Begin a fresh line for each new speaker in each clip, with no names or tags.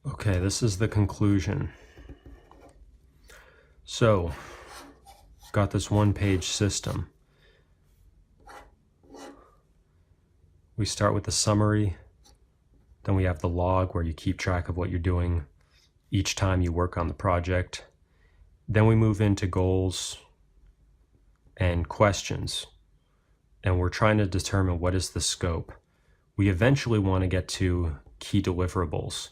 Okay, this is the conclusion. So, got this one-page system. We start with the summary, then we have the log where you keep track of what you're doing each time you work on the project. Then we move into goals and questions, and we're trying to determine what is the scope. We eventually want to get to key deliverables.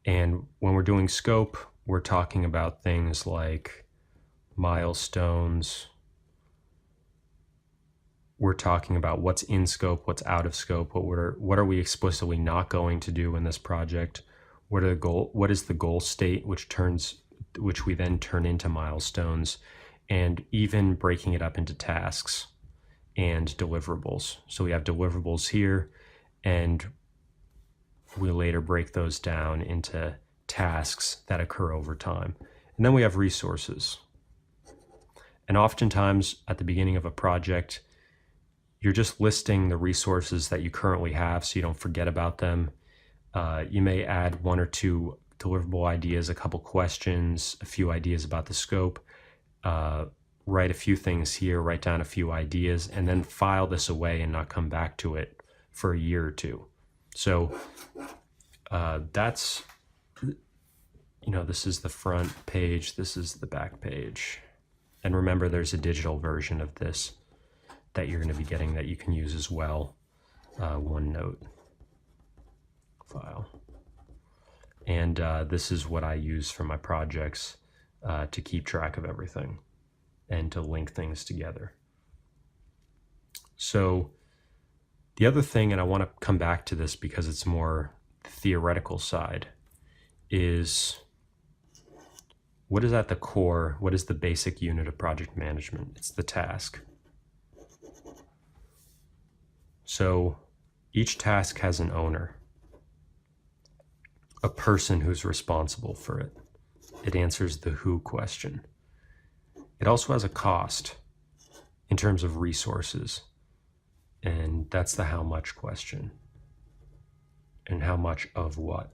And when we're doing scope, we're talking about things like milestones. We're talking about what's in scope, what's out of scope, what are we explicitly not going to do in this project? What is the goal state, which we then turn into milestones, and even breaking it up into tasks and deliverables. So we have deliverables here, and we later break those down into tasks that occur over time. And then we have resources. And oftentimes at the beginning of a project, you're just listing the resources that you currently have so you don't forget about them. You may add one or two deliverable ideas, a couple questions, a few ideas about the scope, write a few things here, write down a few ideas, and then file this away and not come back to it for a year or two. So that's, this is the front page, this is the back page. And remember, there's a digital version of this that you're going to be getting that you can use as well. OneNote file. And this is what I use for my projects to keep track of everything and to link things together. So the other thing, and I want to come back to this because it's more theoretical side, is what is at the core, what is the basic unit of project management? It's the task. So each task has an owner, a person who's responsible for it. It answers the who question. It also has a cost in terms of resources, and that's the how much question. And how much of what?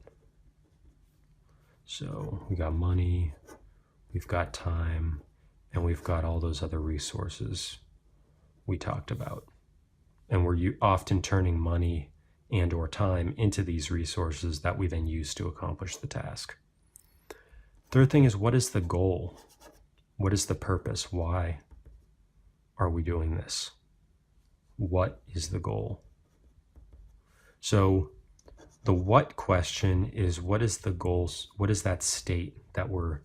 So we got money, we've got time, and we've got all those other resources we talked about. And we're often turning money and or time into these resources that we then use to accomplish the task. Third thing is, what is the goal? What is the purpose? Why are we doing this? What is the goal? So the what question is, what is the goals? What is that state that we're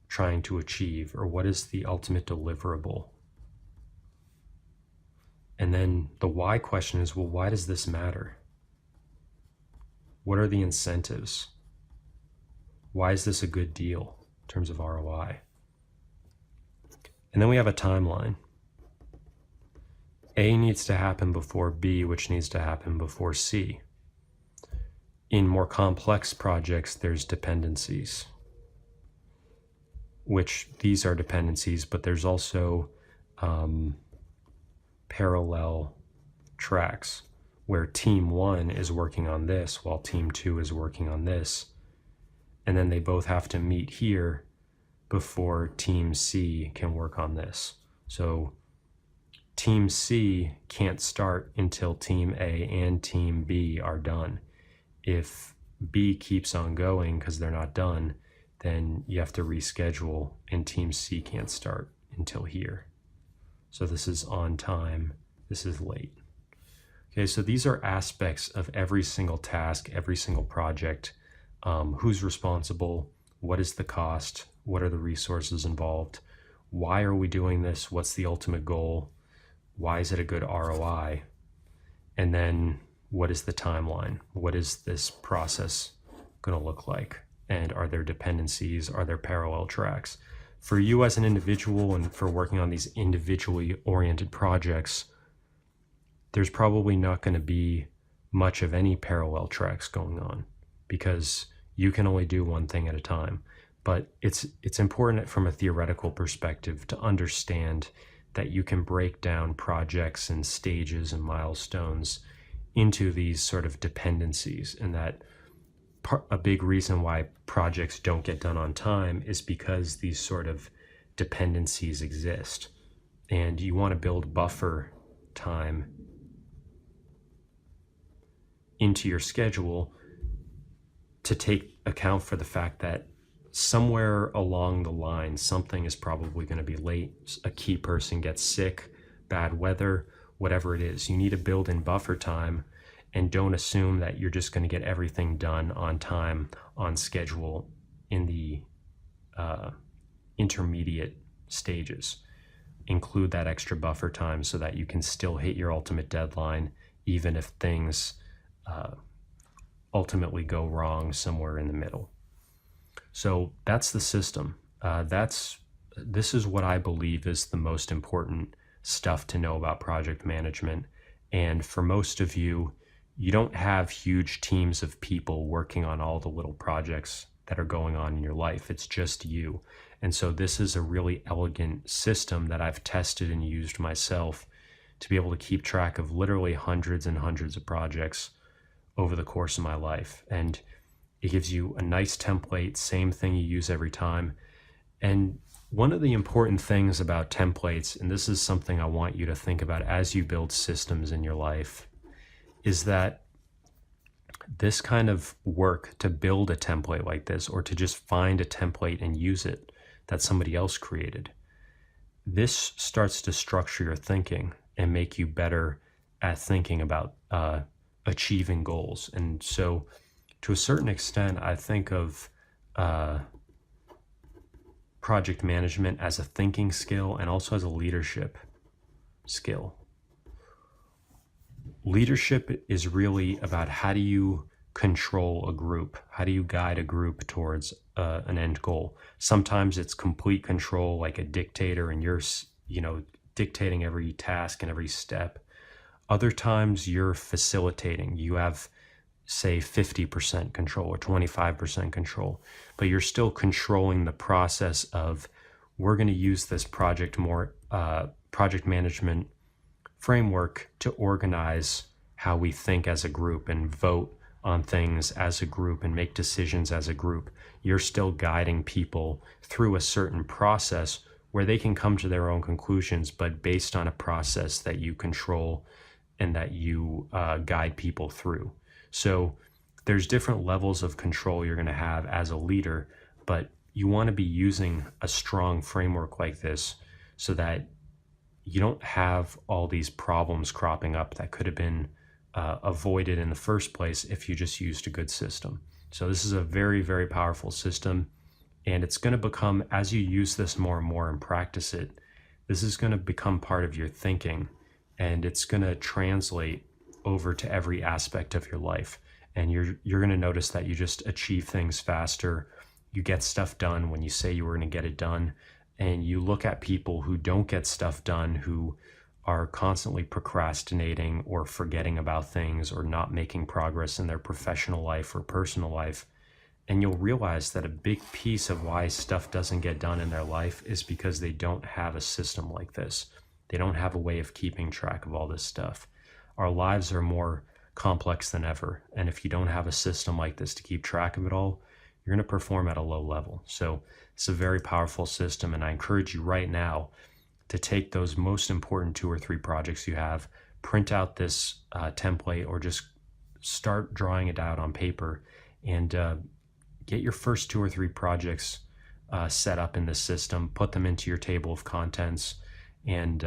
trying to achieve? Or what is the ultimate deliverable? And then the why question is, well, why does this matter? What are the incentives? Why is this a good deal in terms of ROI? And then we have a timeline. A needs to happen before B, which needs to happen before C. In more complex projects, there's dependencies, which these are dependencies, but there's also parallel tracks where team 1 is working on this while team 2 is working on this. And then they both have to meet here before team C can work on this. So team C can't start until team A and team B are done. If B keeps on going because they're not done, then you have to reschedule and team C can't start until here. So this is on time, this is late. Okay, so these are aspects of every single task, every single project. Who's responsible? What is the cost? What are the resources involved? Why are we doing this? What's the ultimate goal? Why is it a good ROI? And then what is the timeline? What is this process going to look like? And are there dependencies? Are there parallel tracks? For you as an individual and for working on these individually oriented projects, there's probably not going to be much of any parallel tracks going on because you can only do one thing at a time. But it's important from a theoretical perspective to understand that you can break down projects and stages and milestones into these sort of dependencies, and that a big reason why projects don't get done on time is because these sort of dependencies exist. And you want to build buffer time into your schedule to take account for the fact that somewhere along the line, something is probably going to be late. A key person gets sick, bad weather, whatever it is. You need to build in buffer time, and don't assume that you're just going to get everything done on time, on schedule, in the intermediate stages. Include that extra buffer time so that you can still hit your ultimate deadline, even if things ultimately go wrong somewhere in the middle. So that's the system. This is what I believe is the most important stuff to know about project management. And for most of you, you don't have huge teams of people working on all the little projects that are going on in your life. It's just you. And so this is a really elegant system that I've tested and used myself to be able to keep track of literally hundreds and hundreds of projects over the course of my life. And it gives you a nice template, same thing you use every time. And one of the important things about templates, and this is something I want you to think about as you build systems in your life, is that this kind of work to build a template like this, or to just find a template and use it that somebody else created, this starts to structure your thinking and make you better at thinking about achieving goals. And so to a certain extent, I think of project management as a thinking skill and also as a leadership skill. Leadership is really about how do you control a group? How do you guide a group towards an end goal? Sometimes it's complete control, like a dictator, and you're, dictating every task and every step. Other times you're facilitating. You have, say, 50% control or 25% control, but you're still controlling the process of, we're going to use this project management framework to organize how we think as a group and vote on things as a group and make decisions as a group. You're still guiding people through a certain process where they can come to their own conclusions, but based on a process that you control and that you guide people through. So there's different levels of control you're going to have as a leader, but you want to be using a strong framework like this so that you don't have all these problems cropping up that could have been avoided in the first place if you just used a good system. So this is a very, very powerful system, and it's going to become, as you use this more and more and practice it, this is going to become part of your thinking, and it's going to translate over to every aspect of your life. And you're going to notice that you just achieve things faster. You get stuff done when you say you were going to get it done. And you look at people who don't get stuff done, who are constantly procrastinating or forgetting about things or not making progress in their professional life or personal life. And you'll realize that a big piece of why stuff doesn't get done in their life is because they don't have a system like this. They don't have a way of keeping track of all this stuff. Our lives are more complex than ever. And if you don't have a system like this to keep track of it all, you're going to perform at a low level. So it's a very powerful system, and I encourage you right now to take those most important 2 or 3 projects you have, print out this template, or just start drawing it out on paper, and get your first 2 or 3 projects set up in this system, put them into your table of contents, and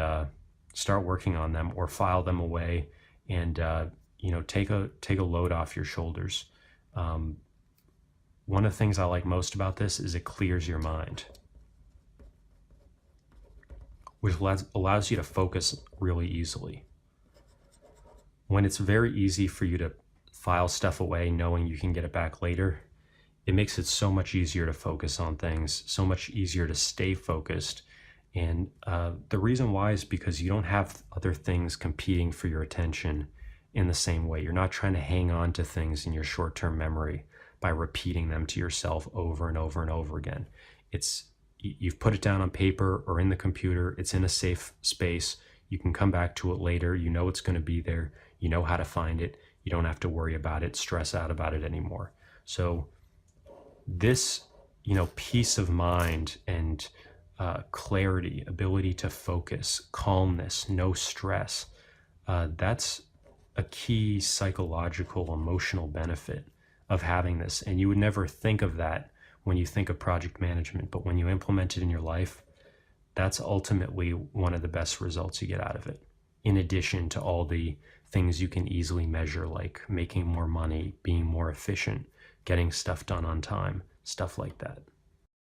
start working on them, or file them away, and take a load off your shoulders. One of the things I like most about this is it clears your mind, which allows you to focus really easily. When it's very easy for you to file stuff away knowing you can get it back later, it makes it so much easier to focus on things, so much easier to stay focused. And the reason why is because you don't have other things competing for your attention in the same way. You're not trying to hang on to things in your short-term memory by repeating them to yourself over and over and over again. You've put it down on paper or in the computer. It's in a safe space. You can come back to it later. You know it's going to be there. You know how to find it. You don't have to worry about it, stress out about it anymore. So this, peace of mind and clarity, ability to focus, calmness, no stress, that's a key psychological, emotional benefit of having this. And you would never think of that when you think of project management, but when you implement it in your life, that's ultimately one of the best results you get out of it. In addition to all the things you can easily measure, like making more money, being more efficient, getting stuff done on time, stuff like that.